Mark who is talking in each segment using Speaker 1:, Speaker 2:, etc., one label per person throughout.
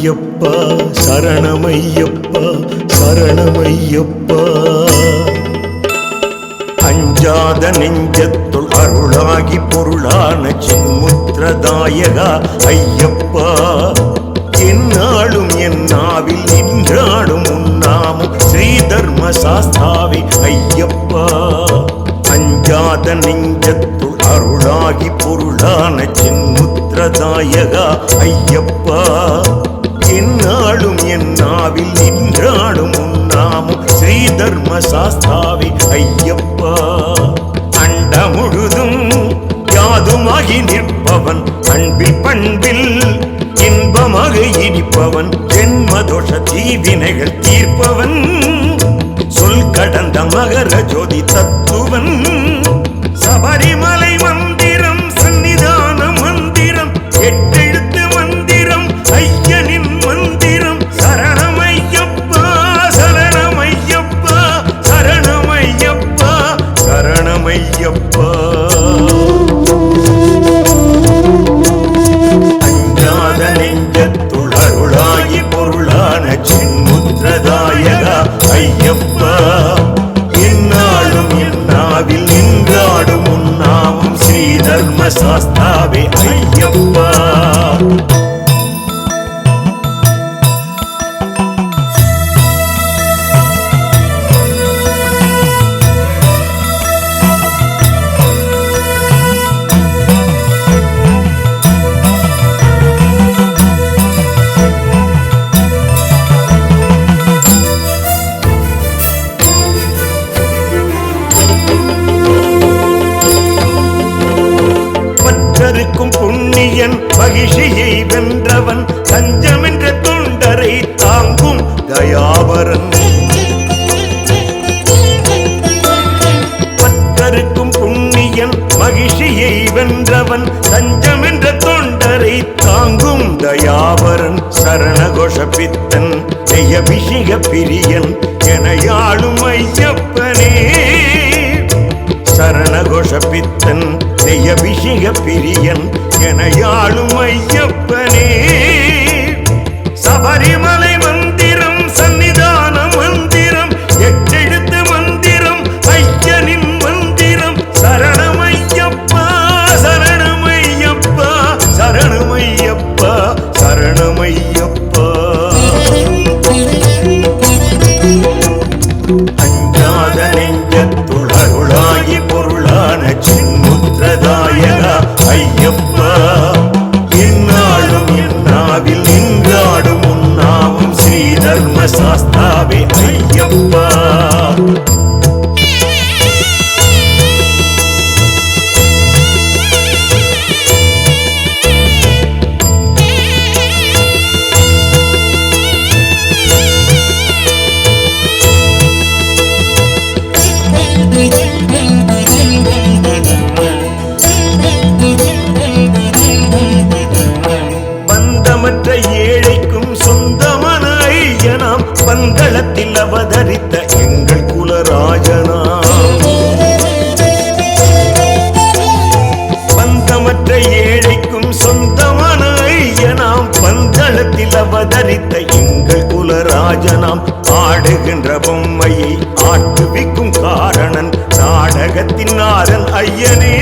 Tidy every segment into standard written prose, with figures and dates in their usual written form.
Speaker 1: ஐயப்பா சரணமையப்பா சரணமையப்பா. அஞ்சாத நெஞ்சத்துள் அருளாகி பொருளான சின்முத்திரதாயகா ஐயப்பா. என்னாலும் என் நாவில் நின்றாடும் உன்னாமும் ஸ்ரீ தர்ம சாஸ்தாவி ஐயப்பா. அஞ்சாத நெஞ்சத்துள் அருளாகி பொருளான சின்முத்திரதாயகா ஐயப்பா. என்னாலும் என் நாவில் நின்றாடும் உன்னாமும் ஸ்ரீ தர்ம சாஸ்தாவி ஐயப்பா. அண்ட முழுதும் யாதுமாகி நிற்பவன் அன்பில் பண்பில் இன்பமாக இனிப்பவன். ஜென்மதோஷ தீவினைகள் தீர்ப்பவன் சொல் கடந்த மகர ஜோதி தத்துவன். சபரிமலை மந்திரம் சன்னிதான மந்திரம் எட்டெழுத்து மந்திரம் ஐயனின் மந்திரம். சரணமையப்பா சரணமையப்பா சரணமையப்பா சரணமையப்பா. அஞ்சாத நெஞ்சத்துள் அருளாகி பொருளான சின்முத்திரதாயகா ஐயப்பா. என்னாலும் என் நாவில் நின்றாடும் உன்னாமும் ஸ்ரீ தர்ம சாஸ்தாவே ஐயப்பா. புண்ணியன் மகிழ்ச்சியை வென்றவன் தஞ்சமென்ற தொண்டரை தாங்கும் தயாபரன். பத்தருக்கும் புண்ணியன் மகிழ்ச்சியை வென்றவன் தஞ்சமென்ற தொண்டரை தாங்கும் தயாபரன். சரணகோஷ பித்தன் ஜெயபிஷிக பிரியன் எனையாளும் ஐயப்பனே. சரணகோஷ பித்தன் ஜெயபிஷிக பிரியன் எனையாளும் ஐயப்பனே. சபரிமலை மந்திரம் சன்னிதான மந்திரம் எட்டெழுத்து மந்திரம் ஐயனின் மந்திரம். சரணமையப்பா சரணமையப்பா சரணமையப்பா சரணமையப்பா. அஞ்சாத நெஞ்சத்துள் அருளாகி பொருளான சின்முத்திரதாயகா ஐயப்பா. என்னாலும் என் நாவில் நின்றாடும் உன்னாமும் ஸ்ரீ தர்ம சாஸ்தாவே ஐயப்பா. பந்தமற்ற ஏழைக்கும் சொந்தமான ஐயனாம் பந்தளத்தில் அவதரித்த எங்கள் குலராஜனாம். பந்தமற்ற ஏழைக்கும் சொந்தமான ஐயனாம் பந்தளத்தில் அவதரித்த எங்கள் குலராஜனாம். ஆடுகின்ற பொம்மையை ஆட்டுவிக்கும் காரணன் நாடகத்தின் நாதன் ஐயனே.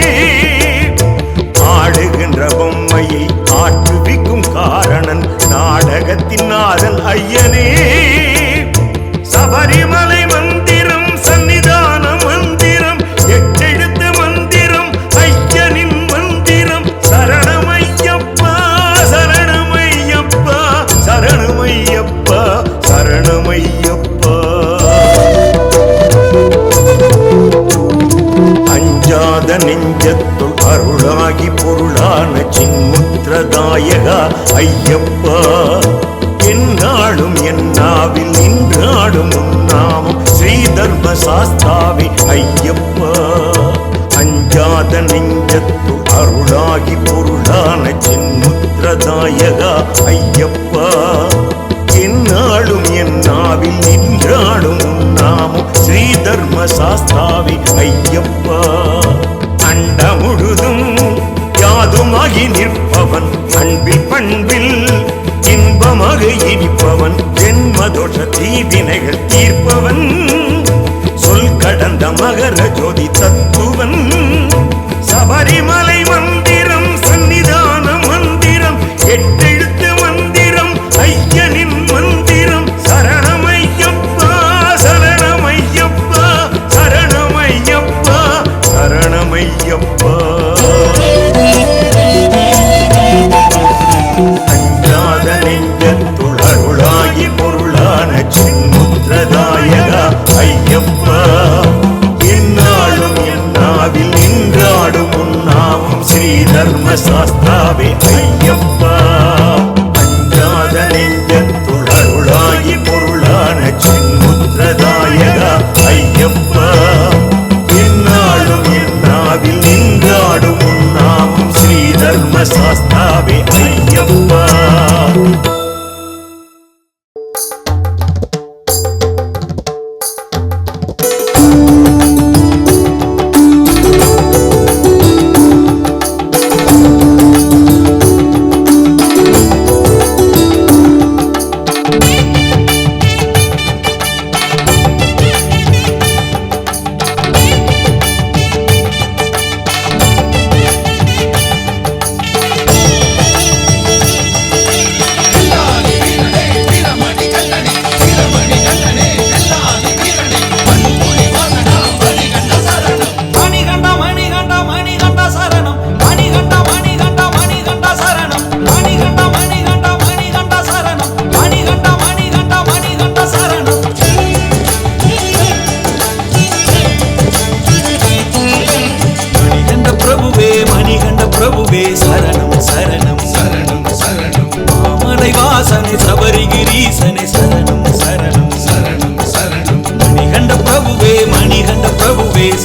Speaker 1: ஆடுகின்ற பொம்மையை ஆட்டுவிக்கும் காரணன் நாடகத்தின் நாதன் ஐயனே. சபரிமலை மந்திரம் சன்னிதான மந்திரம் எட்டெழுத்து மந்திரம் ஐயனின் மந்திரம். சரணமையப்பா சரணமையப்பா சரணமையப்பா சரணமையப்பா. அஞ்சாத நெஞ்சத்துள் அருளாகி பொருளான சின்முத்திரதாயகா ஐயப்பா. என்னாலும் என் நாவில் நின்றாடும் உன்னாமும் ஸ்ரீ தர்ம சாஸ்தாவி ஐயப்பா. அஞ்சாத நெஞ்சத்துள் அருளாகி பொருளான சின்முத்திரதாயகா ஐயப்பா. என்னாலும் என் நாவில் நின்றாடும் உன்னாமும் ஸ்ரீ தர்ம சாஸ்தாவி ஐயப்பா. அண்ட முழுதும் யாதுமாகி நிற்பவன் அன்பில் பண்பில் இன்பமாக நாகை இனிப்பவன், ஜென்மதோஷ தீவினைகள் தீர்ப்பவன், சொல் கடந்த மகர ஜோதி தத்துவன், சபரிமலை மந்திரம் சன்னிதான மந்திரம், எட்டெழுத்து மந்திரம் ஐயனின் மந்திரம், சரணமையப்பா சரணமையப்பா சரணமையப்பா சரணமையப்பா. அஞ்சாத நெஞ்சத்துள் அருளாகி பொருளான சின்முத்திரதாயகா ஐயப்பா, என்னாலும் என்னாவில் நின்றாடும் உன்னாமம் ஸ்ரீ தர்ம சாஸ்தாவே ஐயப்பா. அஞ்சாத நெஞ்சத்துள் அருளாகி பொருளான சின்முத்திரதாயகா ஐயப்பா, என்னாலும் என்னாவில் நின்றாடும் உன்னாமம் ஸ்ரீ தர்ம சாஸ்தாவே ஐயப்பா.
Speaker 2: பிரபுவே சரணம் சரணம் சரணம் சரணம், மாமலை வாசனை சபரிகிரீசனே சரணம் சரணம் சரணம் சரணம், மணிகண்ட பிரபுவே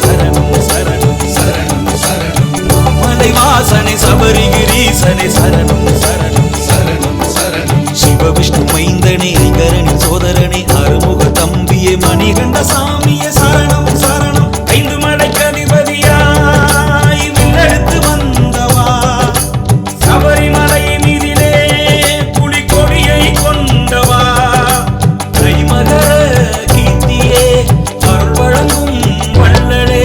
Speaker 2: சரணம் சரணம் சரணம் சரணம், மாமலை வாசனை சபரிகிரீசனே சரணம் சரணம் சரணம் சரணம், சிவ விஷ்ணு மைந்தனே ஐங்கரனின் சோதரனே அருமுக தம்பியே மணிகண்ட சாமியே சரணம் சரணம், ஐந்து மலைக்கு அதிபதியாய் வில்லெடுத்து வந்தவா, சபரிமலை மீதிலே புலிகொடியை கொண்டவா, கைமகர கீர்த்தியே அருள் வழங்கும் வள்ளலே,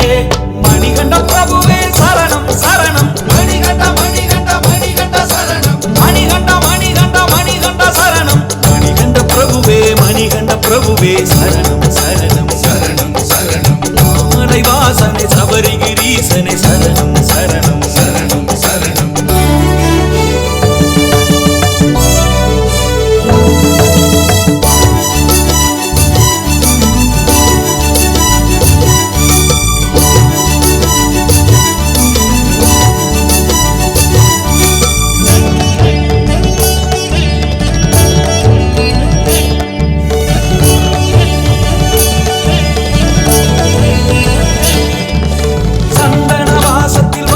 Speaker 2: மணிகண்ட பிரபுவே சரணம் சரணம், மணிகண்ட மணிகண்ட மணிகண்ட சரணம், மணிகண்ட மணிகண்ட மணிகண்ட சரணம், மணிகண்ட பிரபுவே சரணம் சரணம் சரணம் சரணம், மாமலை வாசனை சபரிகிரீசனே சரணம் சரணம் சரணம் சரணம். சந்தன வாசத்தில்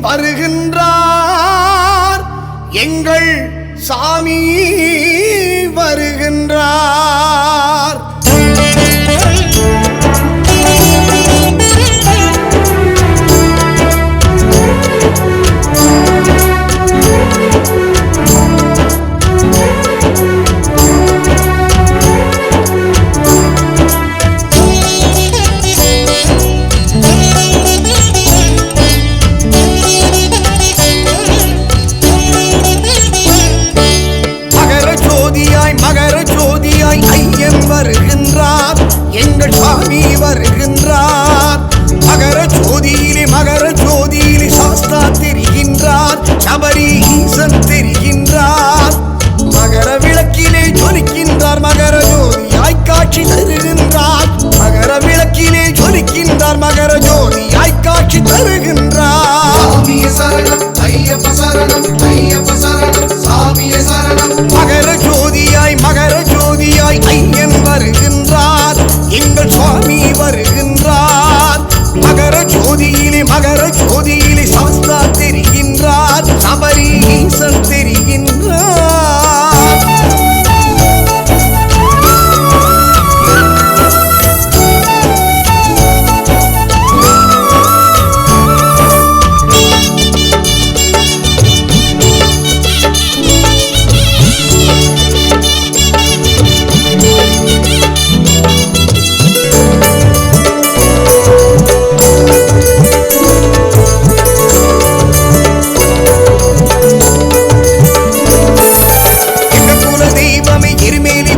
Speaker 3: வருகின்றார் எங்கள் சாமி வருகின்றார். மகர ஜோதியாய் ஐயன் வருகின்றார் எங்கள் சாமி வருகின்றார். மகர ஜோதியிலே சாஸ்தா தெரிகின்றார், சபரி ஈசன் தெரிகின்றார். மகர விளக்கிலே ஜொலிக்கின்றார், மகர ஜோதியாய் காட்சி தருகின்றார். மகர விளக்கிலே ஜொலிக்கின்றார், மகர ஜோதியாய் காட்சி தருகின்றார்.
Speaker 4: சாமியே சரணம் ஐயப்ப சரணம் ஐயப்ப சரணம் சாமியே சரணம்.
Speaker 3: மகர ஜோதியாய் ஐயன் வருகின்றார் எங்கள் சுவாமி வருகின்றார். மகர ஜோதியிலே சாஸ்தா தெரிகின்றார், சபரி ஈசன் தெரிகின்றார்.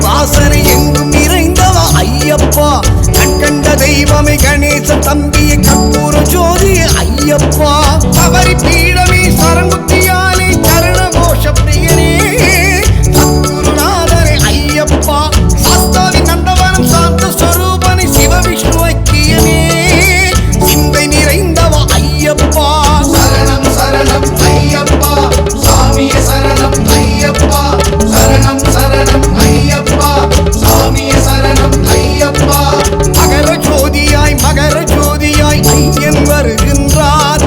Speaker 3: வாசனை எங்கும் நிறைந்தவா ஐயப்பா, கண்கண்ட தெய்வமே கணேச தம்பியை கற்பூர ஜோதி ஐயப்பா. சபரி பீடமே சரங்குத்தியாலே சரண கோஷ பிரியனே சத்குருநாதனே ஐயப்பா. சாஸ்தாவின் நந்தவனம் சாந்த ஸ்வரூபனே சிவ விஷ்ணு ஐக்கியமே சிந்தை நிறைந்தவா ஐயப்பா.
Speaker 4: சரணம் சரணம் ஐயப்பா சாமியே சரணம் ஐயப்பா. சரணம் சரணம் ஐயப்பா சாமியே சரணம் ஐயப்பா.
Speaker 3: மகர ஜோதியாய் ஐயன் வருகின்றார்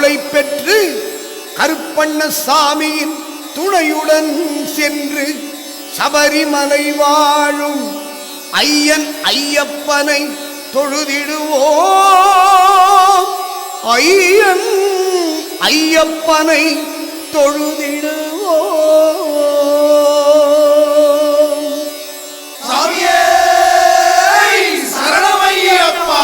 Speaker 3: அருளை பெற்று கருப்பண்ணசாமியின் துணையுடன் சென்று சபரிமலை வாழும் ஐயன் ஐயப்பனை தொழுதிடுவோம். ஐயன் ஐயப்பனை தொழுதிடுவோம்.
Speaker 4: சாமியே சரணமையப்பா.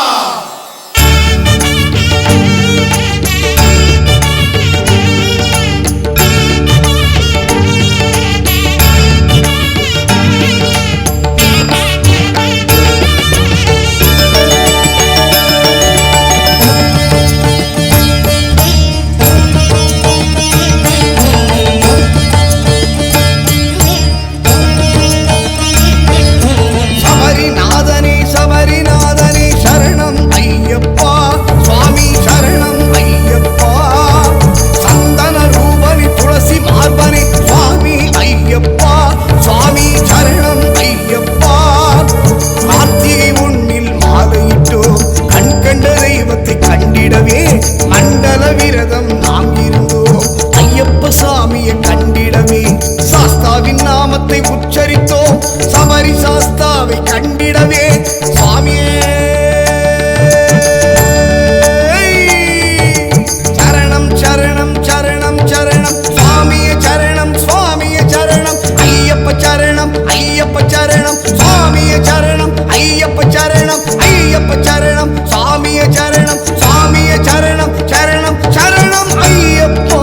Speaker 3: சபரிநாதனே சரணம் ஐயப்பா. சுவாமி சரணம் ஐயப்பா. சந்தன ரூபனி துளசி மார்பனே சுவாமி ஐயப்பா. சுவாமி சரணம் ஐயப்பா. கார்த்திகை ஒன்னில் மாலையிட்டோம் கண் கண்ட தெய்வத்தை கண்டிடவே மண்டல விரதம் நாம் இருந்தோம். ஐயப்ப சாமியை கண்டிடவே சாஸ்தாவின் நாமத்தை உச்சரித்தோம். சபரி சாஸ்தாவை கண்டிடவே சுவாமியே சரணம் சரணம் சரணம் சரணம். சுவாமிய சரணம் சுவாமிய சரணம். ஐயப்ப சரணம் ஐயப்ப சரணம். சுவாமிய சரணம் ஐயப்ப சரணம். ஐயப்ப சரணம் சுவாமிய சரணம். சுவாமிய சரணம் சரணம் சரணம் ஐயப்பா.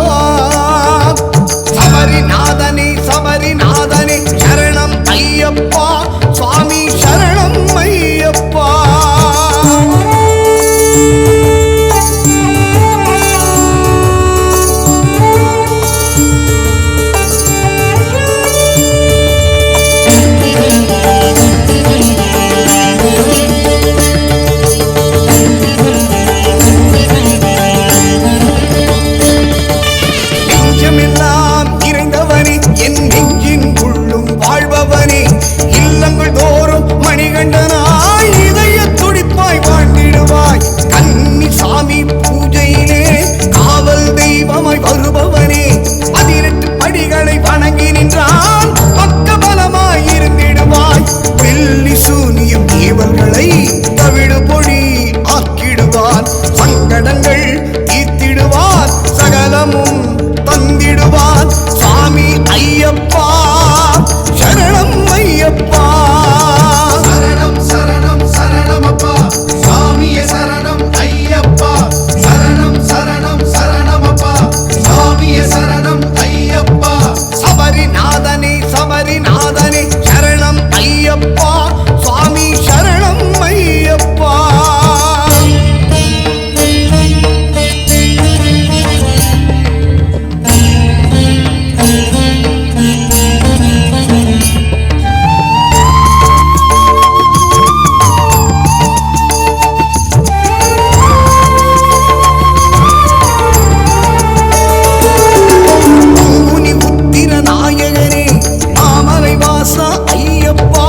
Speaker 3: சபரிநாதனே சபரிநாதனே சரணம் ஐயப்பா. சுவாமி சரணம் ஐயப்பா. நெஞ்சமெல்லாம் நிறைந்தவனே என் நெஞ்சின் உள்ளும் வாழ்பவனே. இல்லங்கள் தோறும் மணிகண்டனாய் இதய துடிப்பாய் வாழ்ந்திடுவாய். கன்னி சாமி பூஜையிலே காவல் தெய்வமாய் வருபவனே. 18 படிகளை வணங்கி நின்றால் பக்க பலமாய் இருந்திடுவாய். வெள்ளி சூனியம் ஏவல்களை தவிடு பொடி ஆக்கிடுவார். சங்கடங்கள் தீர்த்திடுவார். சகலமும் தந்திடுவார். சுவாமி ஐயப்பா சரணம் ஐயப்பா.
Speaker 4: சரணம் சரணம் சரணமப்பா. சாமியே சரணம் ஐயப்பா. சரணம் சரணம் சரணமப்பா. சாமியே சரணம் ஐயப்பா.
Speaker 3: சபரிநாதனே சபரிநாதனே சரணம் ஐயப்பா. சுவாமி சரணம் ஐயப்பா. பூங்குனி உத்திர நாயகனே மாமலை வாசா ஐயப்பா.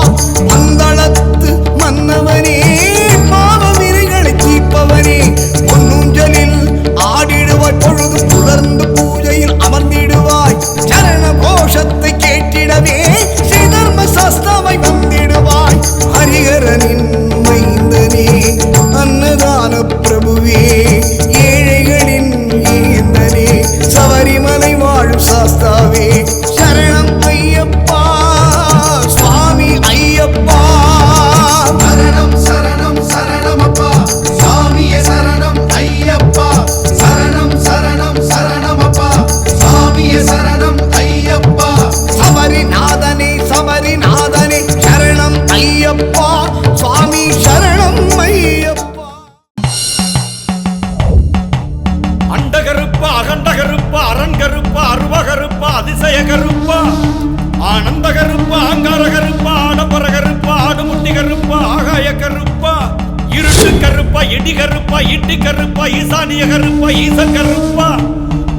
Speaker 3: பந்தளத்து மன்னவனே பாவவினைகளை தீர்ப்பவனே. பொன்னூஞ்சலில் ஆடிடுவாய் பொழுது புலர்ந்து பூஜையில் அமர்ந்திடுவாய். சரண கோஷத்தை கேட்டிடவே ஸ்ரீதர்ம சாஸ்தாவை வந்திடுவாய். ஹரிஹரனின் மைந்தனே அன்னதான பிரபுவே ஏழைகளின் ஏந்தனே சபரிமலை வாழும் சாஸ்தாவே சரணம் ஐயப்பா. சுவாமி ஐயப்பா
Speaker 4: சரணம் சரணம் சரணமப்பா. சாமியே சரணம் ஐயப்பா. சரணம் சரணம் சரணமப்பா. சாமியே சரணம் ஐயப்பா.
Speaker 3: சபரிநாதனே சபரிநாதனே சரணம் ஐயப்பா. சுவாமி சரணம் ஐயப்பா.
Speaker 2: அண்டகருப்பா அகண்டகருப்பா அரண்கருப்பா அருவகருப்பா அதிசயகருப்பா ஆனந்தகருப்பா அங்காரகருப்பா ஆடம்பரகருப்பா ஆடுமுட்டிகருப்பா ஆகாயகருப்பா இருட்டுக்கருப்பா இடிகருப்பா இட்டிக்கருப்பா ஈசானியகருப்பா ஈசக்கருப்பா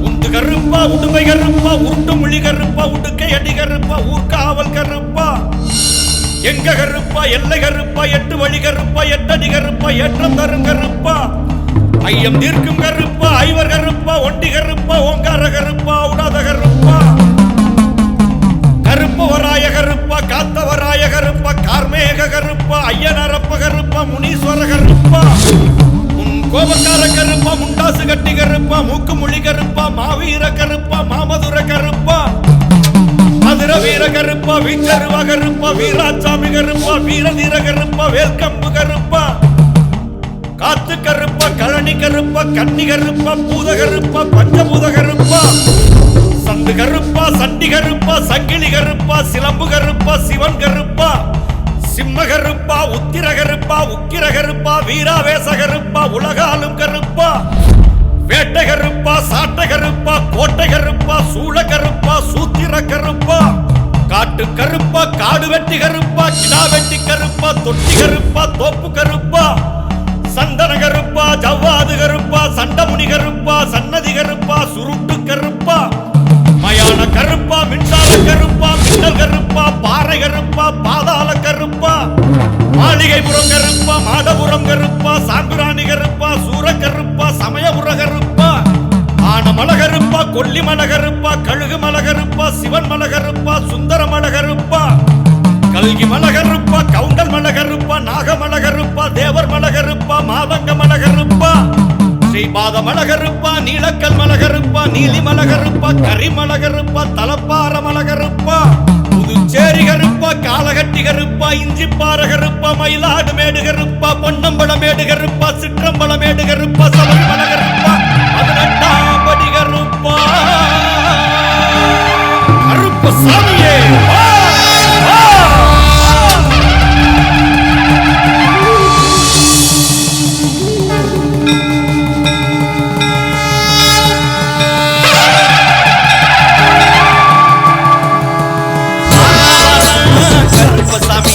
Speaker 2: உந்துகருப்பா உடுமைகருப்பா உருட்டு மொழிகருப்பா உடுக்கை அடிகருப்பா ஊர்காவல் கருப்பா எங்க கருப்பா எல்லை கருப்பா எட்டு வழி கருப்பா எட்டடி கருப்பா ஏற்றம் தரும் கருப்பா ஐயம் தீர்க்கும் கருப்பா ஐவர் கருப்பா ஒண்டி கருப்பா ஓங்கார கருப்பா உடாத கருப்பா கருப்பவராய கருப்பா காத்தவராய கருப்பா கார்மேக கருப்பா ஐயனரப்ப கருப்பா முனீஸ்வர கருப்பா உன் கோபக்கார கருப்பா முண்டாசு கட்டி கருப்பா மூக்கு மொழி கருப்பா மாவீர கருப்பா மாமதுர கருப்பா மதுர வீர கருப்பா வீச்சருவா கருப்பா வீராசாமி கருப்பா வீரதீர கருப்பா வேல்கம்பு கருப்பா காத்து கருப்பா கழனி கருப்பா கன்னி கருப்பா பூத கருப்பா பஞ்சபூத கருப்பா சந்து கருப்பா சண்டி கருப்பா சங்கிலி கருப்பா சிலம்பு கருப்பா சிவன் கருப்பா சிம்ம கருப்பா உத்திர கருப்பா உக்கிர கருப்பா வீராவேச கருப்பா உலகாலும் கருப்பா வேட்டை கருப்பா சாட்டை கருப்பா கோட்டை கருப்பா சூழ கருப்பா சூத்திர கருப்பா காட்டு கருப்பா காடு வெட்டி கருப்பா கிடா வெட்டி கருப்பா தொட்டி கருப்பா தோப்பு கருப்பா சந்தன கருப்பா ஜவ்வாது கருப்பா சண்டமுனி கருப்பா சன்னதி கருப்பா சுருட்டு கருப்பா மயான கருப்பா மின்சார கருப்பா மின்னல் கருப்பா பாறை கருப்பா பாதாள கருப்பா மாளிகைபுரம் கருப்பா மாடபுரம் கருப்பா சாம்பிராணி கருப்பா சூர கருப்பா சமயபுர கருப்பா ஆனமல கருப்பா கொல்லிமல கருப்பா கழுகு மல கருப்பா சிவன் மல கருப்பா சுந்தர மல கருப்பா கல்கி மல கருப்பா கவுண்டல் மல கருப்பா நாகமல கருப்பா தேவர் மல கருப்பா மாதங்க மல கருப்பா ஸ்ரீபாத மல கருப்பா நீலக்கல் மல கருப்பா நீலிமல கருப்பா கரிமல கருப்பா தலப்பார மல கருப்பா புதுச்சேரி கருப்பா காலகட்டி கருப்பா இஞ்சிப்பாற கருப்பா மயிலாடு மேடு கருப்பா பொன்னம்பல மேடு கருப்பா சிற்றம்பல மேடு கருப்பா சபரிமல கருப்பா 18ஆம் படி கருப்பா கருப்ப சாமியே
Speaker 3: கருப்பசாமி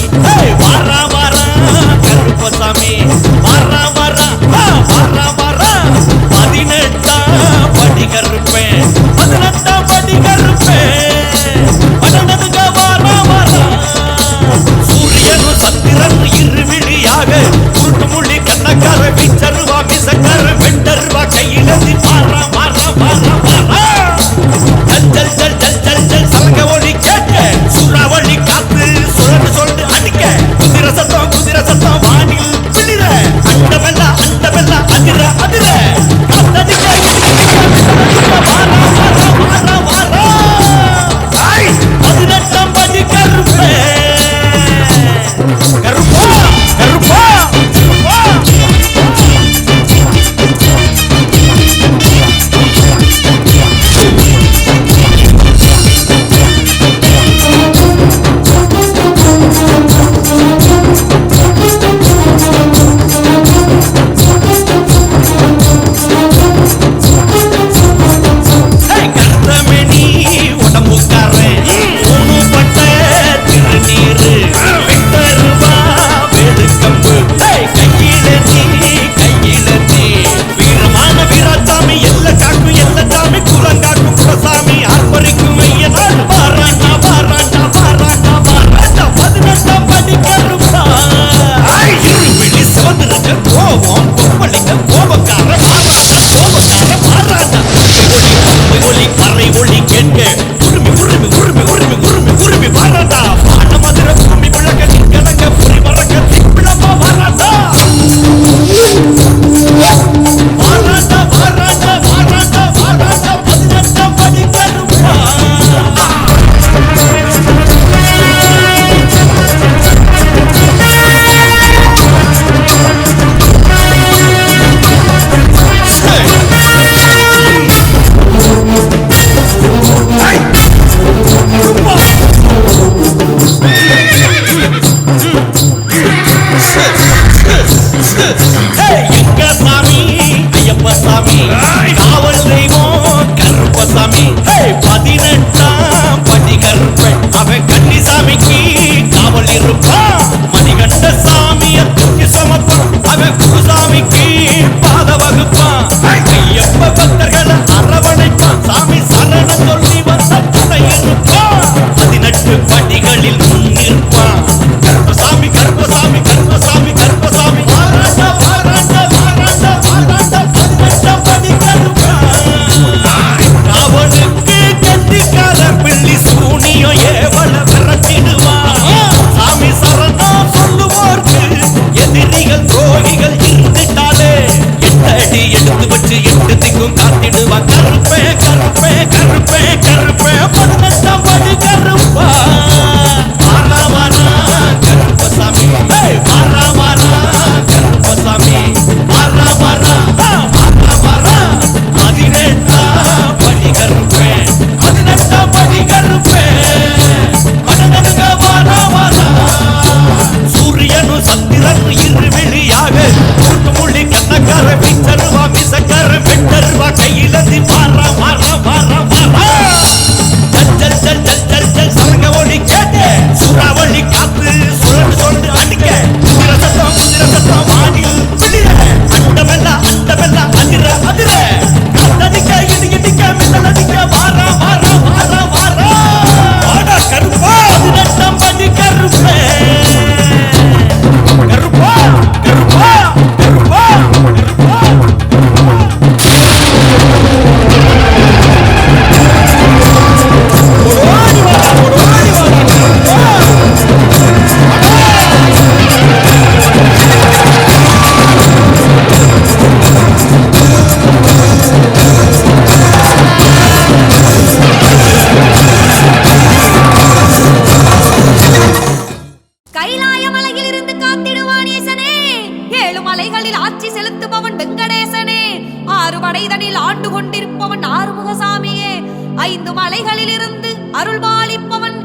Speaker 5: ஐந்து மலைகளிலிருந்து அருள்பாலிப்பவன்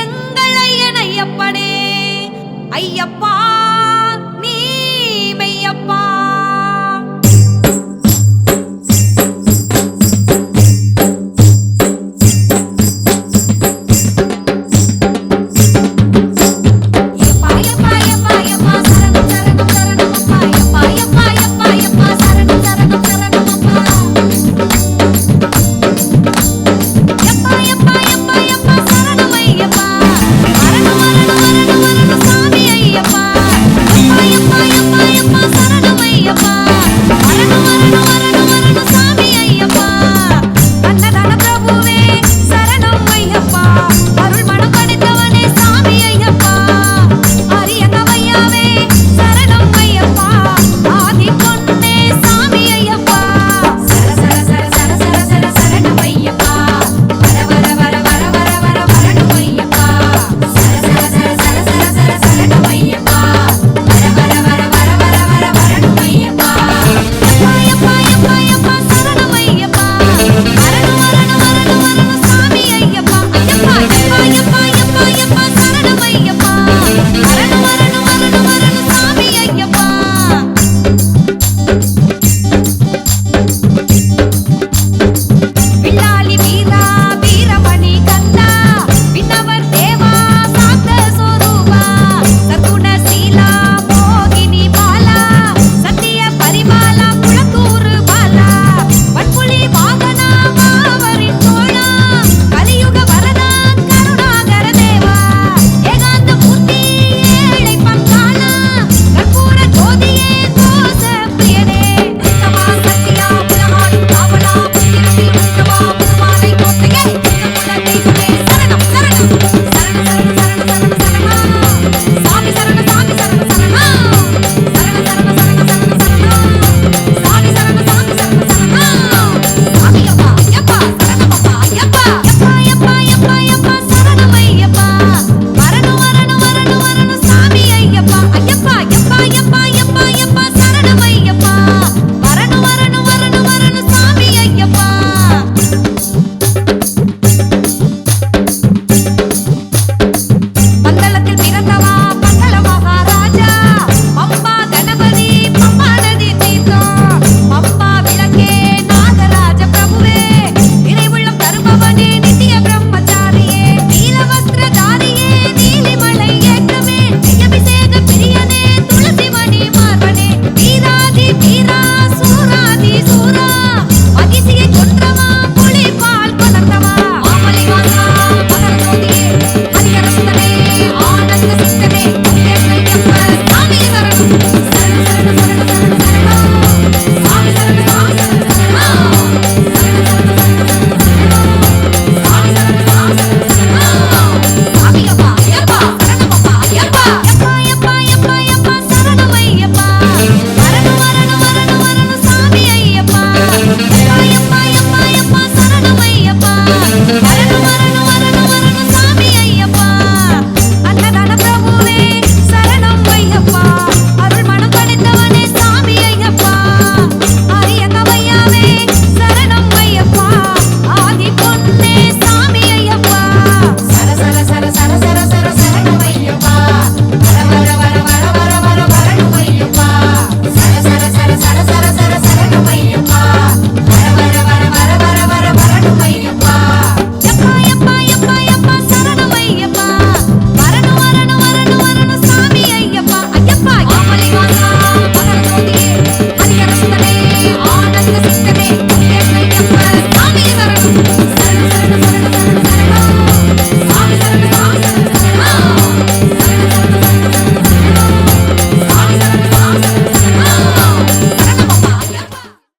Speaker 5: எங்கள் ஐயன் ஐயப்பனே. ஐயப்பா